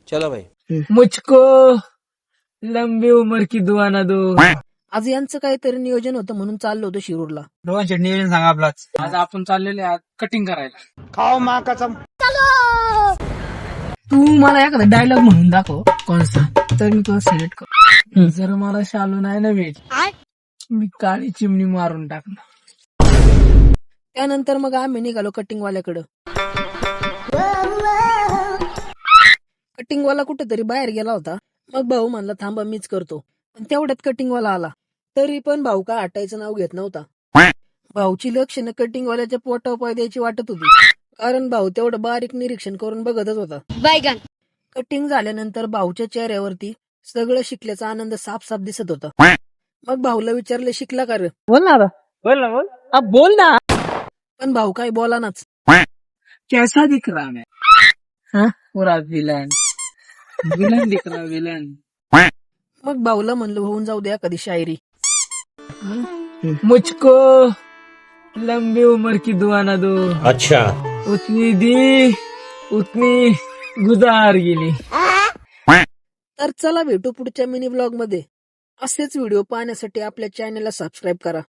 चलो भाई. मुझको लंबी उमर की दुआ ना दो. आज यांचं काहीतरी नियोजन होतं म्हणून चाललो होतो शिरूरला. रोहन शेट नियोजन सांगा आपलाच. आज आपण चाललेले आहात कटिंग करायला. तू मला एखादा डायलॉग म्हणून दाखव कोणसा, तर मी तुला सिलेक्ट करतो. जर मला शालू नाही ना भेट, मी काळी चिमणी मारून टाकणार. त्यानंतर मग आम्ही निघालो कटिंगवाल्याकडं. कटिंगवाला कुठेतरी बाहेर गेला होता. मग भाऊ म्हणला थांबा मीच करतो. पण तेवढ्यात कटिंगवाला आला. तरी पण भाऊ का हटायचं नाव घेत नव्हता. भाऊची लक्षणं कटिंगवाल्याच्या पोटावर पाय द्यायची वाटत होती. कारण भाऊ तेवढं बारीक निरीक्षण करून बघतच होता. कटिंग झाल्यानंतर भाऊच्या चेहऱ्यावरती सगळं शिकल्याचा आनंद साफ साफ दिसत होता. मग भाऊला विचारले शिकला का रे? बोल ना आता. बोल ना बोल. अब बोल ना. पण भाऊ काय बोलानाच. कैसा दिख रहा मैं? हाँ पूरा विलन. विलन दिख रहा विलन. मग भाऊला म्हणलं होऊन जाऊ द्या कधी शायरी. मुझको लंबी उम्र की दुआ ना दो. अच्छा. उतनी दी उतनी गुजार गेली. तर चला भेटू पुढच्या मिनी ब्लॉग मध्ये. असेच व्हिडिओ पाहण्यासाठी आपल्या चॅनलला सबस्क्राईब करा.